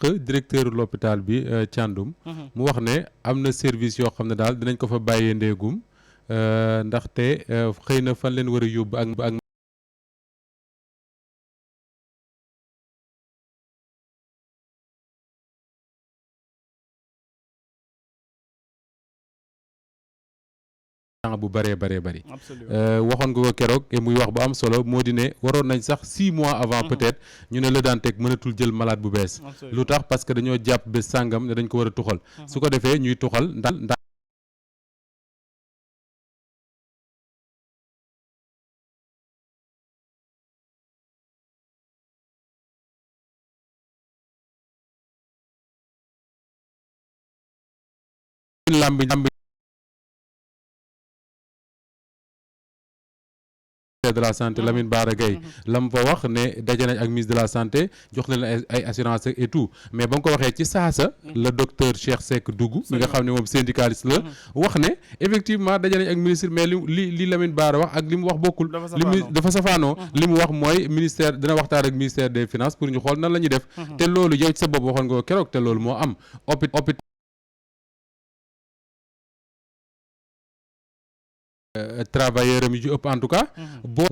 sànq directeur l'hôpital bi Thiandoum mu wax ne am na service yoo xam ne daal dinañ ko fa bàyyee ndéegum ndaxte xëy na fan leen war a yóbbu ak bu bëree bëri waxoon nga ko keroog et muy wax bu am solo moo di ne waroon nañ sax 6 mois avant peut-être ñu ne Le Dantec mënatul jël malade bu bees lu tax parce que dañoo jàpp bés sàngam ne dañ ko war a tuxal su ko defee ñuy tuxal ndax lambi de la santé Lamine Bara Gaye la mu fa wax ne daje nañ ak ministre de la santé jox leen ay assurance et tout mais ba nga ko waxee ci saasa le docteur Cheikh Seck dugg mi nga xam ne moom syndicaliste la wax ne effectivement daje nañ ak ministre mais li Lamine Bara wax ak li mu wax bokkul dafa safaanoo li mu wax mooy ministère dina waxtaan ak ministère des finances pour ñu xool nan la ñuy def te loolu yow ci sa bopp waxoon nga ko keroog te loolu moo am travailleur am yu ci ëpp en tout cas boo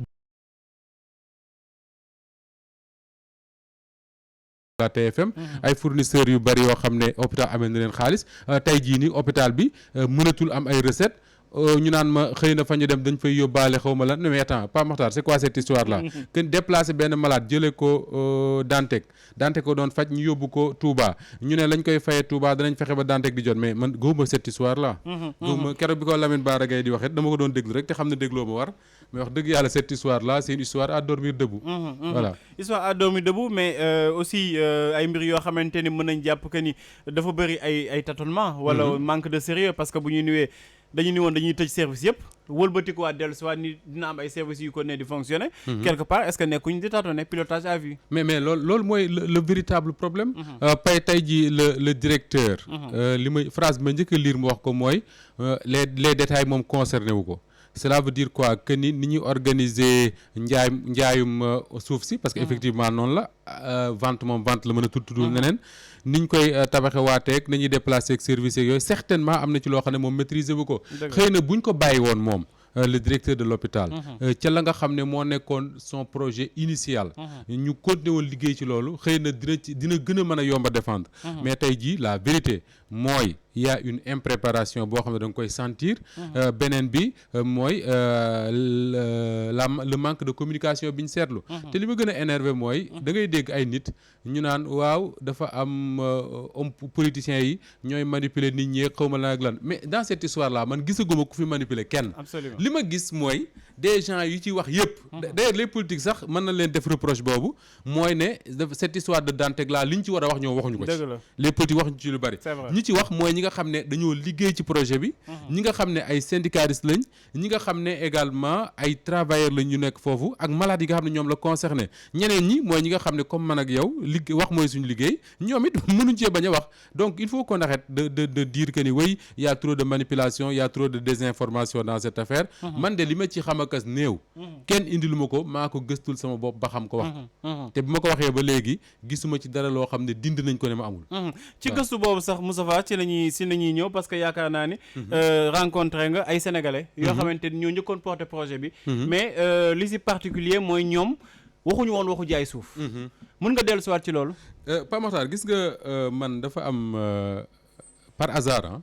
la TFM ay fournisseurs yu bari yoo xam ne hôpital amee na leen xaalis tey jii nii hôpital bi mënatul am ay recettes ñu naan ma xëy na fa ñu dem dañ fay yóbbaale xaw ma lan mais attends pas Makhtar c'est quoi cette histoire là que déplacer benn malade jëlee ko Dantec ko doon faj ñu yóbbu ko Touba ñu ne lañ koy fayee Touba danañ fexe ba Dantec di jot mais man gëwuma cette histoire là gëwuma keroog bi ko Lamine Bara Gaye di waxee dama ko doon déglu rek te xam ne dégloo ma war mais wax dëgg yàlla cette histoire là c'est une histoire à dormir debout voilà histoire à dormir debout mais aussi ay mbir yoo xamante ni mën nañ jàpp que ni dafa bëri ay tâtonnement wala manque de sérieux parce que bu ñu niwee dañu ni woon dañuy tëj service yëpp wëlbatiku waat dellu si waat ni dina am ay services yu ko ne di fonctionner quelque part est-ce que nekkuñu di tâtonner pilotage à vue mais loolu mooy le véritable problème tey jii le directeur li may phrase bi ma njëkk a lire mu wax ko mooy les détails moom concerné wu ko cela veut dire quoi que ni ñuy organiser njaayum suuf si parce que effectivement noonu la vente moom vente la mën a tuddul neneen niñ koy tabaxe waateeg nañuy déplacer ak service yooyu certainement am na ci loo xam ne moom maîtriser bu ko xëy na buñ ko bàyyi woon moom le directeur de l'hôpital ca la nga xam ne moo nekkoon son projet initial ñu continuer woon liggéey ci loolu xëy na dina gën a mën a yomb a défendre mais tey jii la vérité mooy il y a une impréparation boo xam ne da nga koy sentir beneen bi mooy le manque de communication bi ñu seetlu te li ma gën a énervé mooy da ngay dégg ay nit ñu naan waaw dafa am homme politiciens yi ñooy manipuler nit ñi xaw ma lan ak lan mais dans cette histoire là man gisaguma ku fi manipuler kenn li ma gis mooy des gens yu ci wax yëpp d'ailleurs les politiques sax mën na leen def reproche boobu mooy ne cette histoire de Dantec là li ñu ci war a wax ñoom waxuñu ko ci les politiques waxuñu ci lu bari ñi ci wax mooy ñi nga xam ne dañoo liggéey ci projet bi ñi nga xam ne ay syndicalistes lañ ñi nga xam ne également ay travailleurs lañ ñu nekk foofu ak malades yi nga xam ne ñoom la concerné ñeneen ñi mooy ñi nga xam ne comme man ak yow wax mooy suñu liggéey ñoom it mënuñ cee bañ a wax donc il faut qu'on arrête de dire que ni oui il y a trop de manipulation il y a trop de désinformation dans cette affaire man de li ma ci xam akas néew kenn indi lu ma ko maa ko gëstul sama bopp ba xam ko wax te bu ma ko waxee ba léegi gisuma ci dara loo xam ne dind nañ ko ne ma amul ci gëstu boobu sax Moustapha ci lañuy ñëw parce que yaakaar naa ni rencontré nga ay sénégalais yoo xamante ni ñoo njëkkoon porté projet bi mais li si particulier mooy ñoom waxuñu woon waxu jaay suuf mën nga dellu siwaat ci loolu Pa Makhtar gis nga man dafa am par hasard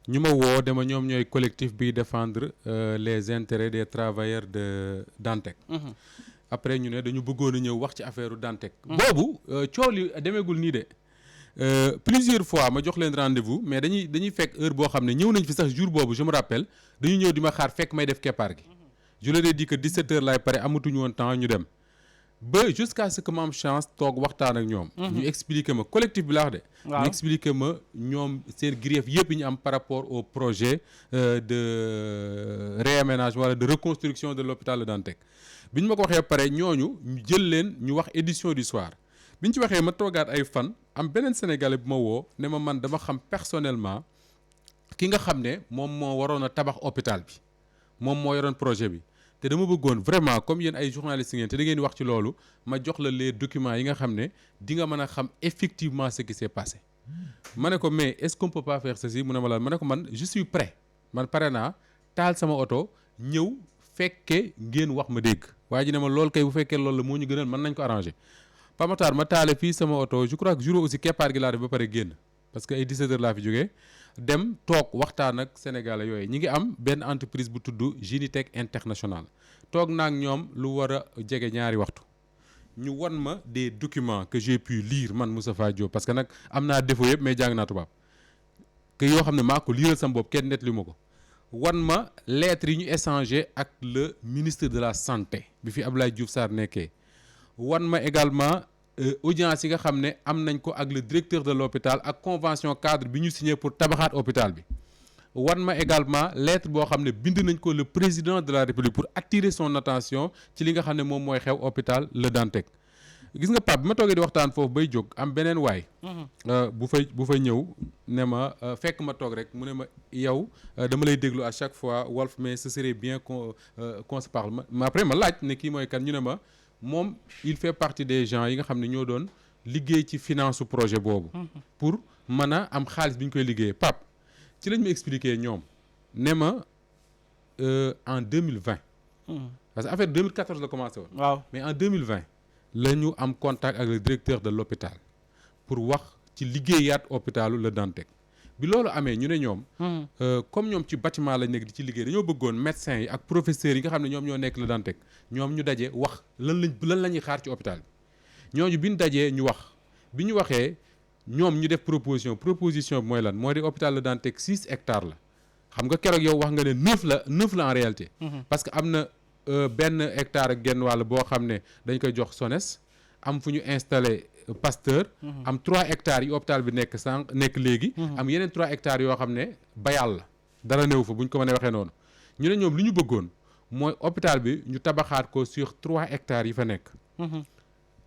ñu ma woo dama ñoom ñooy collectif bi défendre les intérêts des travailleurs de Dantec après ñu ne dañu bëggoon a ñëw wax ci affaire Dantec boobu coow li demeegul nii de plusieurs fois ma jox leen rendez-vous mais dañuy fekk heure boo xam ne ñëw nañ fi sax jour boobu je me rappelle dañu ñëw di ma xaar fekk may def keppaar gi je leur ai dit que 17 heures laay pare amatuñu woon temps ñu dem ba jusqu'à ce que ma am chance toog waxtaan ak ñoom ñu expliquer ma collectif bi laa wax de ñu expliquer ma ñoom seen grief yëpp yi ñu am par rapport au projet de réaménagement wala de reconstruction de l'hôpital de Dantec bi ñu ma ko waxee pare ñooñu ñu jël leen ñu wax édition du soir bi ñu ci waxee ma toogaat ay fan am beneen sénégalais bu ma woo ne ma man dama xam personnellement ki nga xam ne moom moo waroon a tabax hôpital bi moom moo yoroon projet bi te dama bëggoon vraiment comme yéen ay journalistes ngeen te da ngeen di wax ci loolu ma jox la les documents yi nga xam ne di nga mën a xam effectivement ce qui s'est passé ma ne ko mais est-ce qu'on peut pas faire ceci mu ne ma la ma ne ko man je suis prêt man pare naa taal sama oto ñëw fekke ngeen wax ma dégg waa ji ne ma loolu kay bu fekkee loolu la moo ñu gënal mën nañ ko arranger Pamatar ma taale fii sama oto je crois que jour aussi keppaar gi laa def ba pare génn parce que ay 17 heures laa fi jógee dem toog waxtaan ak Sénégalais yooyu ñi ngi am benn entreprise bu tudd Genitech International toog naag ñoom lu war a jege ñaari waxtu ñu wan ma des documents que j'ai pu lire man Moustapha Diop parce que nag am naa défaut yëpp mais jàng naa tubaab que yoo xam ne maa ko liiral sama bopp kenn nettali ma ko wan ma lettres yi ñu échangé ak le ministre de la santé bi fi Abdoulaye Diouf Sarr nekkee wan ma également audience yi nga xam ne am nañ ko ak le directeur de l'hôpital ak convention cadre bi ñu signé pour tabaxaat hôpital bi wan ma également lettre boo xam ne bind nañ ko le président de la République pour attirer son attention ci li nga xam ne moom mooy xew hôpital Le Dantec gis nga Pape bi ma toogee di waxtaan foofu bay jóg am beneen waay bu fay ñëw ne ma fekk ma toog rek mu ne ma yow dama lay déglu à chaque fois Walf mais ce serait bien qu'on se parle ma après ma laaj ne kii mooy kan ñu ne ma moom il fait partie des gens yi nga xam ne ñoo doon liggéey ci finance su projet boobu pour mën a am xaalis bi ñu koy liggéeyee Pape ci lañ ma expliquer ñoom ne ma en 2020 parce que affaire 2014 la commencé woon waaw mais en 2020 la ñu am contact ak le directeur de l'hôpital pour wax ci liggéeyaat hôpitalu Le Dantec bi loolu amee ñu ne ñoom comme ñoom ci bâtiment lañ nekk di ci liggéey dañoo bëggoon médecins yi ak professeurs yi nga xam ne ñoom ñoo nekk Le Dantec ñoom ñu daje wax lan la ñuy xaar ci hôpital bi ñooñu bi ñu dajee ñu wax bi ñu waxee ñoom ñu def proposition bi mooy lan mooy di hôpital Le Dantec 6 hectares la xam nga keroog yow wax nga ne 9 la en réalité parce que am na benn hectare ak genn wàll boo xam ne dañ koy jox SONES am fu ñu installé Pasteur am 3 hectares yi hôpital bi nekk léegi am yeneen 3 hectares yoo xam ne bayal la dara néew fa bu ñu ko mënee waxee noonu ñu ne ñoom li ñu bëggoon mooy hôpital bi ñu tabaxaat ko sur 3 hectares yi fa nekk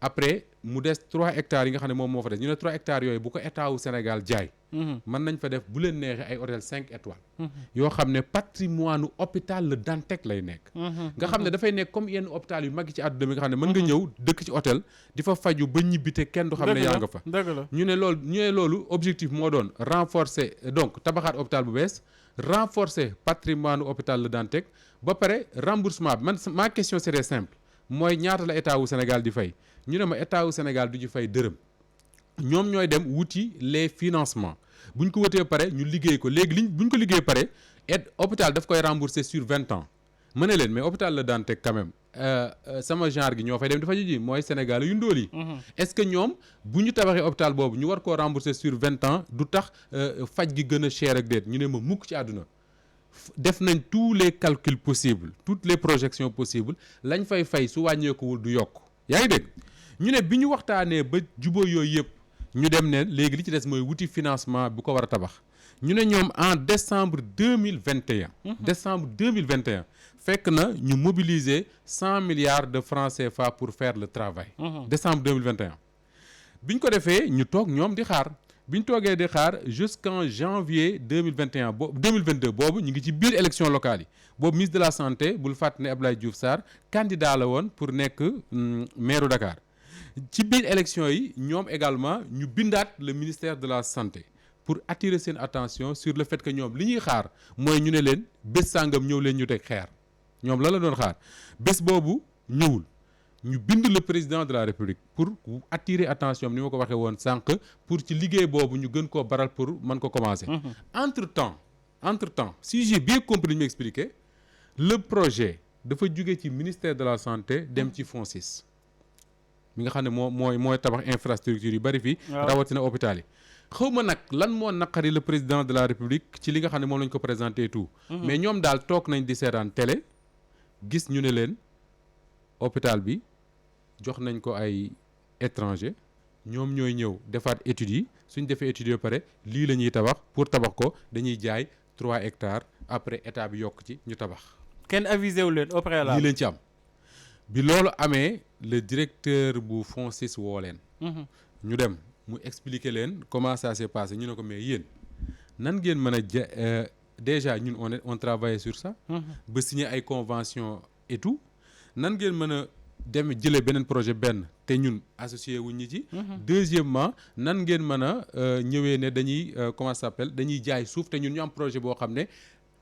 après mu des 3 hectares yi nga xam ne moom moo fa des ñu ne 3 hectares yooyu bu ko état wu Sénégal jaay mën nañ fa def bu leen neexee ay hôtel 5 étoiles yoo xam ne patrimoine hôpital Le Dantec lay nekk nga xam ne dafay nekk comme yenn hôpital yu mag ci àdduna bi nga xam ne mën nga ñëw dëkk ci hôtel di fa faju ba ñibbi te kenn du xam ne yaa nga fa ñu ne loolu objectif moo doon renforcer donc tabaxaat hôpital bu bees renforcer patrimoine hôpital Le Dantec ba pare remboursement bi man ma question c'était simple mooy ñaata la état wu Sénégal di fay ñu ne ma état wu Sénégal du ci fay dërëm ñoom ñooy dem wuti les financements bu ñu ko wutee pare ñu liggéey ko léegi bu ñu ko liggéey pare hôpital daf koy rembourser sur 20 ans ma ne leen mais hôpital Le Dantec quand même sama genre gi ñoo fay dem dafa ji mooy Sénégal yu ndóol yi est-ce que ñoom bu ñu tabaxee hôpital boobu ñu war koo rembourser sur 20 ans du tax faj gi gën a cher ak déet ñu ne ma mukk ci àdduna def nañ tous les calculs possibles toutes les projections possibles lañ fay su wàññeekuwul du yokk yaa ngi dégg ñu ne bi ñu waxtaanee ba jubóo yooyu yëpp ñu dem ne léegi li ci des mooy wuti financement bu ko war a tabax ñu ne ñoom en décembre 2021 fekk na ñu mobiliser 100 milliards de francs CFA pour faire le travail décembre 2021 bi ñu ko defee ñu toog ñoom di xaar bi ñu toogee di xaar jusqu'en janvier 2021 2022 boobu ñu ngi ci biir élection locale yi boobu ministre de la santé bul fàtte ne Abdoulaye Diouf Sarr candidat la woon pour nekk maire Dakar ci biir élection yi ñoom également ñu bindaat le ministère de la santé pour attirer seen attention sur le fait que ñoom li ñuy xaar mooy ñu ne leen bés sàngam ñëw leen ñu teg xeer ñoom la doon xaar bés boobu ñëwul ñu bind le président de la République pour attirer attention ni ma ko waxee woon sànq pour ci liggéey boobu ñu gën koo baral pour mën ko commencer. entre temps si j'ai bien compris li ñu expliqué le projet dafa jóge ci ministère de la santé dem ci FONSIS mi nga xam ne mooy tabax infrastructure yu bari fii rawatina hôpital yi xaw ma nag lan moo naqari le président de la République ci li nga xam ne moom lañ ko présenté tout mais ñoom daal toog nañ di seetaan télé gis ñu ne leen hôpital bi jox nañ ko ay étranger ñoom ñooy ñëw defaat études yi suñ defee études yi pare lii la ñuy tabax pour tabax ko dañuy jaay 3 hectares après état bi yokk ci ñu tabax kenn avisé wu leen au préalable lii leen ci am bi loolu amee le directeur bu FONSIS woo leen ñu dem mu expliquer leen comment ça s'est passé ñu ne ko mais yéen nan ngeen mën a déjà ñun on travaille sur ça ba signer ay convention et tout nan ngeen mën a dem jëlee beneen projet benn te ñun associé wuñ ñi ci. Deuxièmement nan ngeen mën a ñëwee ne dañuy comment ça s'appelle dañuy jaay suuf te ñun ñu am projet boo xam ne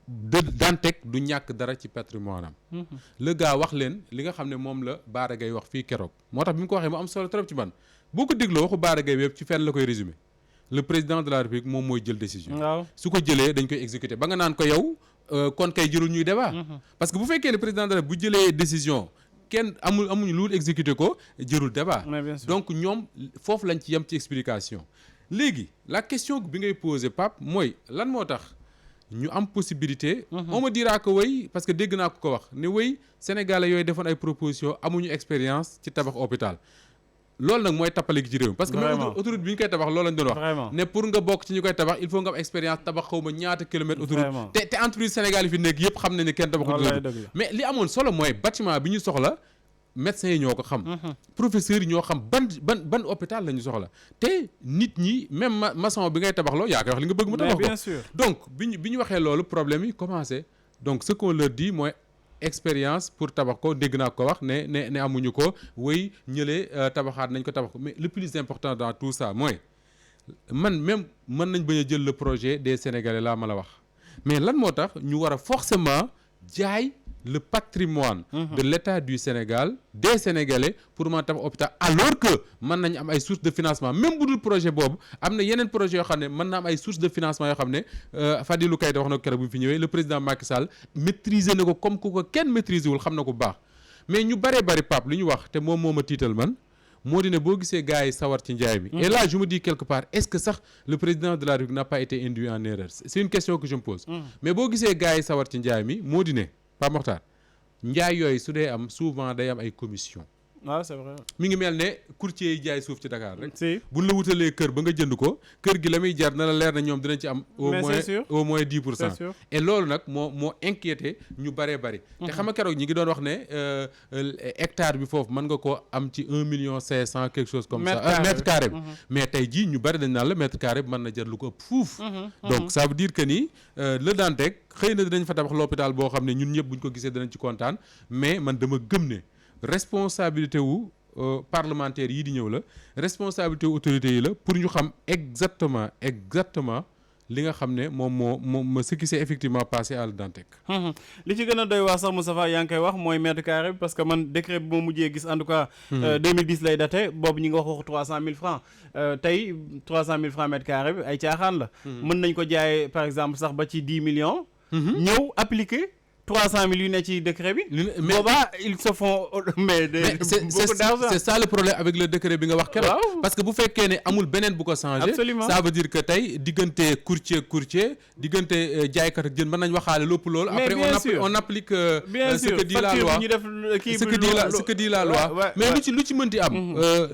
Dantec du ñàkk dara ci patrimoine am. le gars wax leen li nga xam ne moom la Bara Gaye wax fii keroog moo tax bi mu ko waxee mu am solo trop ci man boo ko dégloo waxu Bara Gaye yëpp ci fenn la koy résumé le président de la République moom mooy jël décision. waaw su ko jëlee dañ koy exécuter ba nga naan ko yow kon kay jërul ñuy débat. parce que bu fekkee ne président de la République bu jëlee décision kenn amuñu lu exécuter ko jërul débat. donc ñoom foofu lañ ci yem ci explication. léegi la question bi ngay poser Pape mooy lan moo tax ñu am possibilité. on me dira que way parce que dégg naa ko wax ne way sénégalais yooyu defoon ay propositions amuñu expérience ci tabax hôpital. loolu nag mooy tappale gi ci réew mi parce que même autoroute bi ñu koy tabax loolu lañ doon wax ne pour nga bokk ci ñu koy tabax il faut nga am expérience tabax xaw ma ñaata kilomètres autoroute te entreprise Sénégal yi fi nekk yëpp xam nañ ne kenn tabaxul mais li amoon solo mooy bâtiment bi ñu soxla médecins yi ñoo ko xam professeurs yi ñoo xam ban hôpital la ñu soxla te nit ñi même maçon bi ngay tabax loo yaa koy wax li nga bëgg mu tabax bien sûr. donc bi ñu waxee loolu problème yi commencé donc ce qu'on leur dit mooy expérience pour tabax ko dégg naa ko wax ne amuñu ko wéy ñëlee tabaxaat nañ ko tabax ko mais le plus important dans tout ça mooy man même mën nañ bañ a jël le projet des Sénégalais laa ma la wax mais lan moo tax ñu war a forcément jaay le patrimoine de l'État du Sénégal des Sénégalais pour mën a tabax hôpital alors que mën nañ am ay sources de financement même bu dul projet boobu am na yeneen projet yoo xam ne mën na am ay sources de financement yoo xam ne Fadilou Keïta wax na ko keroog bu ñu fi ñëwee le président Macky Sall maîtriser na ko comme ku ko kenn maîtriser wul xam na ko bu baax mais ñu bëree bëri Pape li ñu wax te moom moo ma tiital man moo di ne boo gisee gars yi sawar ci njaay mi et là je me dis quelque part est-ce que sax le président de la République n'a pas été induit en erreur c'est une question que je me pose mais boo gisee gars yi sawar ci njaay mi moo di ne Pape Mokhtar njaay yooyu su dee am souvent day am ay commission waaw c'est vrai. mi ngi mel ne courtier yi jaay suuf ci Dakar rek. si buñ la wutalee kër ba nga jënd ko kër gi la muy jar na la leer na ñoom dinañ ci am. au moins 10%. et loolu nag moo inquiété ñu bëree bëri. te xam nga keroog ñi ngi doon wax ne hectare bi foofu mën nga koo am ci 1,5 million quelque chose comme ça. mètre carré bi mais tey jii ñu bëri dañ naan la mètre carré bi mën na jar lu ko ëpp fuuf. donc ça veut dire que ni le Dantec xëy na dinañ fa tabax l'hôpital boo xam ne ñun ñëpp buñ ko gisee dinañ ci kontaan mais man dama gëm ne. responsabilité wu parlementaire yi di ñëw la responsabilité wu autorités yi la pour ñu xam exactement li nga xam ne moom ce qui s'est effectivement passé à Dantec. li ci gën a doy wax sax Moustapha yaa ngi koy wax mooy mètre carré bi parce que man décret bi moo mujjee gis en tout cas 2010 lay daté boobu ñi nga waxu 300 000 francs tey 300 000 francs mètre carré bi ay caaxaan la mën nañ ko jaayee par exemple sax ba ci 10 millions ñëw appliquer 300 000 yu ne ci décret bi. boobaa ils se font mais beaucoup d'argent. c'est ça le problème avec le décret bi nga wax keroog. parce que bu fekkee ne amul beneen bu ko changé. absolument ça veut dire que tey diggante courtier diggante jaaykat ak jën mën nañ waxaale lépp loolu. après on applique ce que dit la loi ce que dit la loi. mais lu ci mënti am.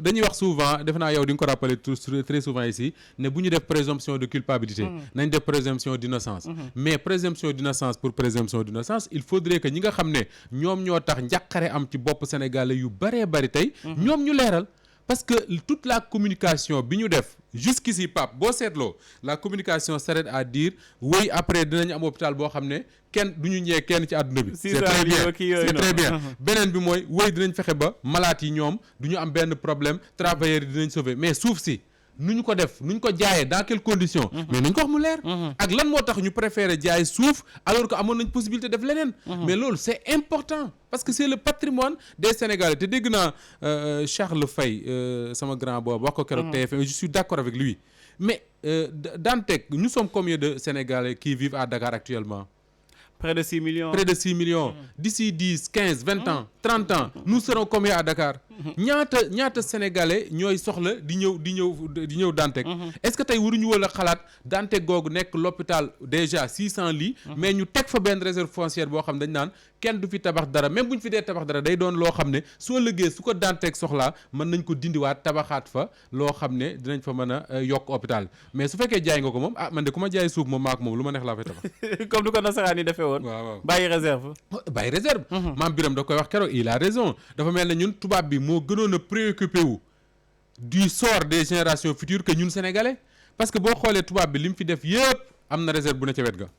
dañuy wax souvent def naa yow di nga ko rappeler très souvent ici ne bu ñu def présomption de culpabilité. nañ def présomption d'innocence. mais présomption d'innocence pour présomption d'innocence il faudrait que ñi nga xam ne ñoom ñoo tax njàqare am ci bopp sénégalais yu bëree bëri tey ñoom ñu leeral parce que toute la communication bi ñu def jusqu'ici Pape boo seetloo la communication s'arrête à dire oui après dinañ am hôpital boo xam ne kenn du ñu ñëwee kenn ci àdduna bi c'est très bien beneen bi mooy oui dinañ fexe ba malade yi ñoom du ñu am benn problème travailleurs yi dinañ sauver mais suuf si nu ñu ko def nu ñu ko jaayee dans quelles conditions mais nañ ko wax mu leer ak lan moo tax ñu préférer jaay suuf alors que amoon nañ possibilité def leneen mais loolu c'est important parce que c'est le patrimoine des Sénégalais te dégg naa Charles Faye sama grand boobu wax ko keroog TFM je suis d'accord avec lui mais Dantec nous sommes combien de Sénégalais qui vivent à Dakar actuellement? Près de 6 millions. Près de 6 millions. D'ici 10, 15, 20 ans, 30 ans, nous serons combien à Dakar? ñaata sénégalais ñooy soxla di ñëw Dantec. Est-ce que tey waruñu wala xalaat Dantec googu nekk l'hôpital déjà 600 lits. mais ñu teg fa benn réserve foncière boo xam dañ naan kenn du fi tabax dara même bu ñu fi dee tabax dara day doon loo xam ne soo liggéey su ko Dantec soxlaa mën nañ ko dindiwaat tabaxaat fa loo xam ne dinañ fa mën a yokk hôpital mais su fekkee jaay nga ko moom man de ku ma jaay suuf moom maak moom lu ma neex laa fay tabax. comme du ko nasaraan yi defee woon. waaw bàyyi réserve. bàyyi réserve. maam Biram da koy wax keroog il a raison dafa mel ne ñun tubaab bi moo gënoon a préoccupé wu du sort des générations futures que ñun sénégalais parce que boo xoolee tubaab bi li mu fi def yëpp am na réserve bu ne ca wet ga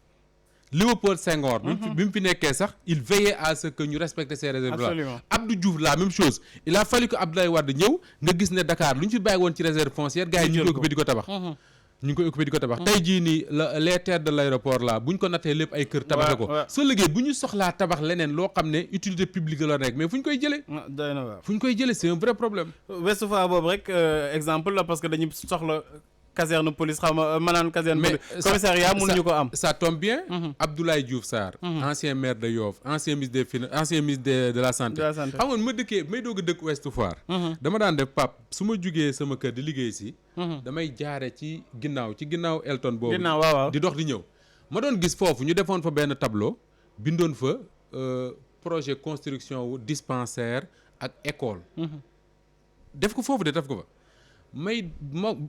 Léopold Senghor bi mu fi nekkee sax il veillait à ce que ñu respecter ces réserves là. Absolument. Abdou Diouf la même chose il a fallu que Abdoulaye Wade ñëw nga gis ne Dakar lu ñu fi bàyyi woon ci réserve foncière gars yi ñu ngi koy occupé di ko tabax ñu ngi koy occupé di ko tabax tey jii nii les terres de l'aéroport là bu ñu ko nattee lépp ay kër tabaxe ko soo liggéey bu ñu soxlaa tabax leneen loo xam ne utilité publique la nekk mais fu ñu koy jëlee doy na waar. fu ñu koy jëlee c'est un vrai problème. Ouest Foire boobu rek exemple la parce que dañu soxla caserne police xaw ma maanaam caserne police commissariat mënuñu ko am. Ça tombe bien. Abdoulaye Diouf Sarr. ancien maire de Yoff ancien ministre des finances ancien ministre de la santé. xam nga ma dëkkee may doog a dëkk Ouest Foire. dama daan def pap su ma jugee sama kër di liggéey si. damay jaare ci ginnaaw Elton boobu. ginnaaw waaw di dox di ñëw. ma doon gis foofu ñu defoon fa benn tableau bindoon fa projet construction wu dispensaire ak école. def ko foofu de def ko fa.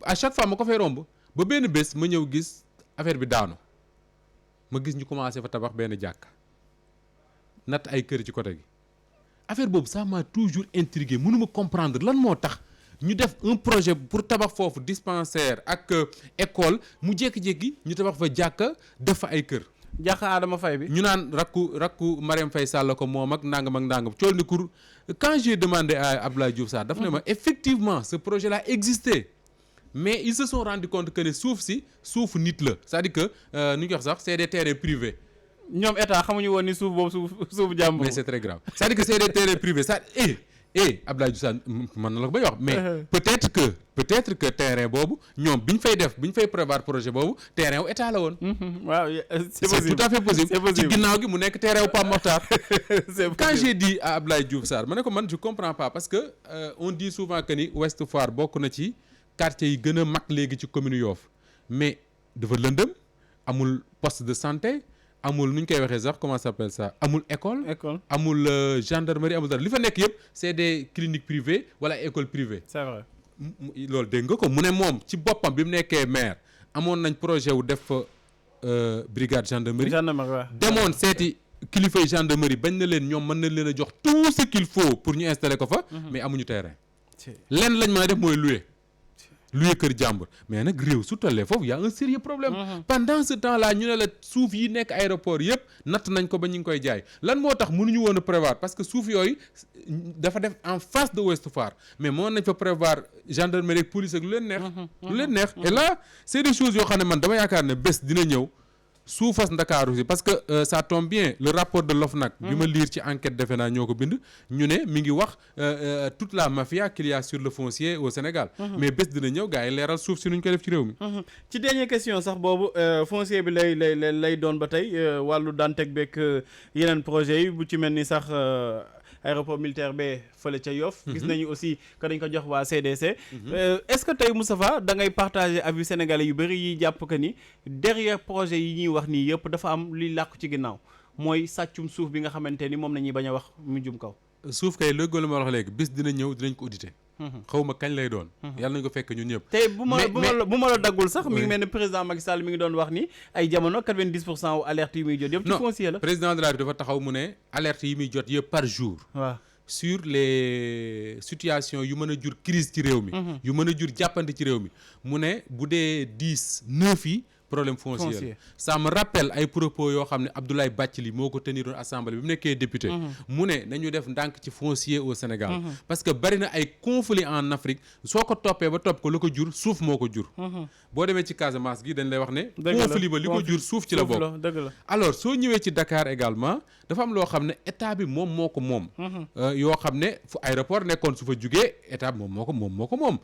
à chaque fois ma ko fay romb ba benn bés ma ñëw gis affaire bi daanu ma gis ñu commencé fa tabax benn jàkk natt ay kër ci côté gi affaire boobu ça m'a toujours intrigué mënuma comprendre lan moo tax ñu def un projet pour tabax foofu dispensaire ak école mu jékki-jékki ñu tabax fa jàkka def fa ay kër. jàkka Adama Faye bi. ñu naan rakku Marième Faye Sall ko moom ak nangam cool ni kur quand j'ai demandé à Abdoulaye Diouf Sarr daf ne ma effectivement ce projet là existait mais ils se sont rendu compte que ne suuf si suufu nit la c'est-à-dire que nu ñu wax sax c'est des terrains privés. ñoom état xamuñu woon ni suuf boobu suufu jàmbur. mais c'est très grave c'est-à-dire que c'est des terrains privés ça Abdoulaye Diouf Sarr mën na la ko bañ wax mais peut-être que terrain boobu ñoom bi ñu fay prévoir projet boobu terrain wu état la woon. waaw c'est possible tout à fait possible ci ginnaaw gi mu nekk terrain wu Pape Mokhtar. Quand j'ai dit à Abdoulaye Diouf Sarr ma ne ko man je comprends pas parce que on dit souvent que ni Ouest Foire bokk na ci quartier yi gën a mag léegi ci commune Yoff mais dafa lëndëm amul poste de santé. amul nu ñu koy waxee sax comment ça s'appelle ça amul école amul gendarmerie amul dara li fa nekk yëpp c'est des cliniques privées wala école privée. c'est vrai. loolu dégg nga ko mu ne moom ci boppam bi mu nekkee maire amoon nañ projet wu def fa brigade gendarmerie. waaw demoon seeti kilifay gendarmerie bañ na leen ñoom mën na leen a jox tout ce qu'il faut pour ñu installer ko fa. mais amuñu terrain. lenn lañ mën a def mooy louer kër jàmbur mais nag réew su tollee foofu y a un sérieux problème. pendant ce temps là ñu ne la suuf yi nekk aéroport yëpp natt nañ ko ba ñu ngi koy jaay lan moo tax mënuñu woon a prévoir parce que suuf yooyu dafa def en face de Ouest Foire mais mën nañ fa prévoir gendarmerie ak police ak lu leen neex. lu leen neex et là c'est des choses yoo xam ne man dama yaakaar ne bés dina ñëw. suufas Ndakaaru si parce que ça tombe bien le rapport de l'OFNAC bi ma lire ci enquête defe naa ñoo ko bind ñu ne mi ngi wax toute la mafia qu'il y a sur le foncier au Sénégal mais bés dina ñëw gars yi leeral suuf si nu ñu koy def ci réew mi ci dernière question sax boobu foncier bi lay doon ba tey wàllu Dantec beeg yeneen projets yi bu ci mel ni sax aéroport militaire ba fële ca Yoff gis nañu aussi que dañ ko jox waa CDC est-ce que tey Moustapha da ngay partager avis sénégalais yu bëri yi jàpp que ni derrière projet yi ñuy wax nii yëpp dafa am luy làqu ci ginnaaw mooy sàccum suuf bi nga xamante ni moom nañuy bañ a wax mu jum kaw suuf kay loolu ma wax léegi bis dina ñëw dinañ ko auditer xaw ma kañ lay doon yàlla nañ ko fekk ñun ñëpp tey bu ma la daggul sax mi ngi mel ne président Macky Sall mi ngi doon wax ni ay jamono 90% wu alerte yi muy jot yëpp ci foncier la président de la République dafa taxaw mu ne alerte yi muy jot yëpp par jour waaw sur les situations yu mën a jur crise ci réew mi yu mën a jur jàppante ci réew mi mu ne bu dee 9 yi problème foncier ça me rappelle ay propos yoo xam ne Abdoulaye Bathily moo ko teniroon assemblée bi mu nekkee député mu ne nañu def ndànk ci foncier au Sénégal parce que bari na ay conflits en Afrique soo ko toppee ba topp ko la ko jur suuf moo ko jur boo demee ci Casamance gi dañ lay wax ne conflit ba li ko jur suuf ci la bokk dëgg la alors soo ñëwee ci Dakar également dafa am loo xam ne état bi moom moo ko moom yoo xam ne fu aéroport nekkoon su fa jugee état bi moo ko moom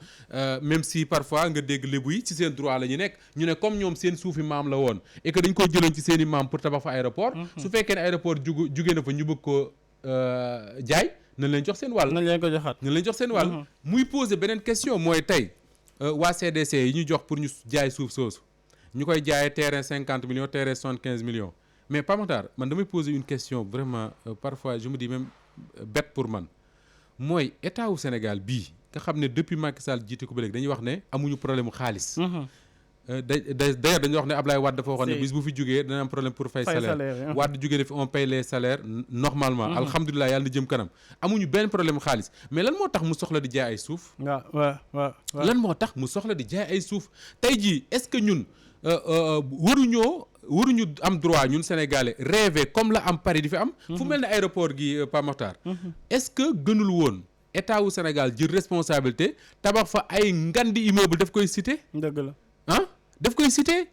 même si parfois nga dégg lébu yi ci seen droit la ñu nekk ñu ne comme ñoom seen suufi maam la woon et que dañ ko jëloon ci seen i maam pour tabax fa aéroport su fekkee ne aéroport jugee na fa ñu bëgg ko jaay nañ leen jox seen wàll muy poser beneen question mooy tey waa CDC yi ñu jox pour ñu jaay suuf soosu ñu koy jaayee terrain 50 millions terrain 75 millions mais Pape Makhtar man damay poser une question vraiment parfois je me dis même bête pour man mooy état wu Sénégal bii nga xam ne depuis Macky Sall jiite ko ba léegi dañuy wax ne amuñu problème mu xaalis d'ailleurs dañuy wax ne Ablaye Wade dafa waxoon ne bis bu fi jógee dana am problème pour fay salaire Wade jógee fi on paye les salaires normalement alhamdulilah yàlla na jëm kanam amuñu benn problème xaalis mais lan moo tax mu soxla di jaay ay suuf waaw lan moo tax mu soxla di jaay ay suuf tey jii est-ce que ñun waruñoo waruñu am droit ñun sénégalais rêver comme la am Paris di fi am. fu mel ne aéroport gi Pape Makhtar. est-ce que gënul woon état wu Sénégal jël responsabilité tabax fa ay ngandi immeuble daf koy cité. dëgg la ah daf koy cité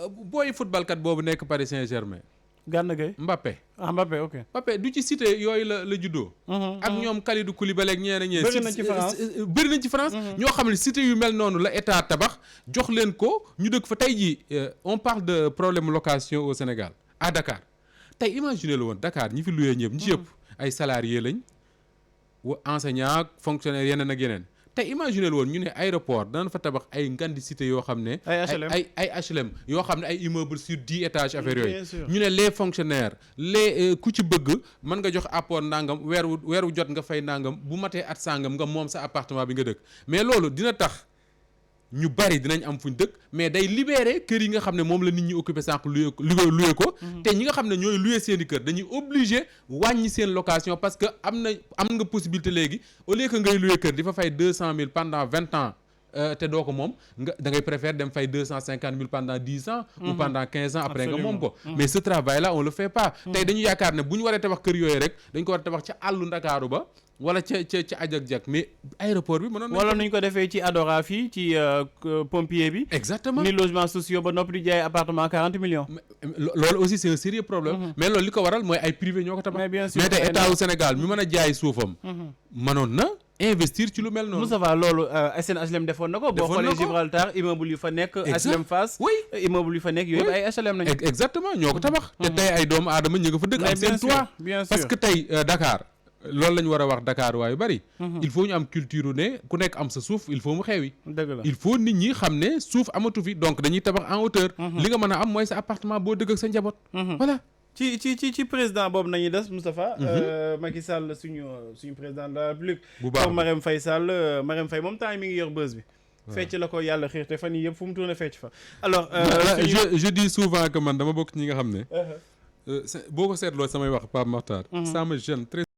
booy footballkat boobu nekk Paris Saint-Germain. Gana Gueye Mbappé. Mbappé ok. Mbappé du ci cité yooyu la juddoo. ak ñoom Kalidou Koulibaly ak ñeneen ñeneen. bëri nañ ci France bëri nañ ci France. ñoo xam ne cité yu mel noonu la état tabax jox leen ko ñu dëkk fa tey jii on parle de problème location au Sénégal à Dakar tey imaginer la woon Dakar ñi fi luyee ñëpp ñi ci yëpp ay salariés lañ enseignants ak fonctionnaires yeneen ak yeneen. tey imaginer woon ñu ne aéroport danañ fa tabax ay ngandi cité yoo xam ne. ay HLM yoo xam ne ay immeubles sur 10 étages affaire yooyu. ñu ne les fonctionnaires ku ci bëgg mën nga jox apport nangam weeru jot nga fay nangam bu matee at sangam nga moom sa appartement bi nga dëkk mais loolu dina tax ñu bari dinañ am fuñ dëkk mais day libérer kër yi nga xam ne moom la nit ñi occupé sànq loué ko. te ñi nga xam ne ñooy loué seen i kër dañuy obligé wàññi seen location parce que am nga possibilité léegi au lieu que ngay loué kër di fa fay 200 000 pendant 20 ans te doo ko moom da ngay préférer dem fay 250 000 pendant 10 ans. ou pendant 15 ans après nga moom ko. mais ce travail là on le fait pas. tey dañu yaakaar ne bu ñu waree tabax kër yooyu rek dañ ko war a tabax ca àllu Ndakaaru ba. wala ca ajak-jak mais aéroport bi mënoon wala nuñ ko defee ci Adora fii ci pompier bi. exactement ni logements sociaux ba noppi di jaay appartement 40 millions. loolu aussi c'est un sérieux problème. mais loolu li ko waral mooy ay privé ñoo ko tabax. mais bien sûr mais tey état wu Sénégal mi mën a jaay suufam. mënoon na investir ci lu mel noonu. Moustapha loolu SNHLM defoon na ko. boo xoolee Gibraltar immeuble yu fa nekk. HLM Fass. oui immeuble yu fa nekk yooyu ay HLM nañu. exactement ñoo ko tabax. te tey ay doomu aadama ñu nga fa dëkk. am seen toit bien sûr parce que tey Dakar. loolu la ñu war a wax Dakar waayu bari. il faut ñu am culture ne ku nekk am sa suuf il faut mu xewi. dëgg la il faut nit ñi xam ne suuf amatu fi donc dañuy tabax en hauteur. li nga mën a am mooy sa appartement boo dëgg ak sa njaboot. voilà. ci président boobu nañuy des Moustapha. Macky Sall suñu président de la République. bu baax Marème Faye Sall Marème Faye moom temps yi mi ngi yor buzz bi. fecc la ko yàlla xiir te fan yii yëpp fu mu tourné fecc fa. alors je dis souvent que man dama bokk ñi nga xam ne. boo ko seetloo samay wax Pape Makhtar. ça me gêne très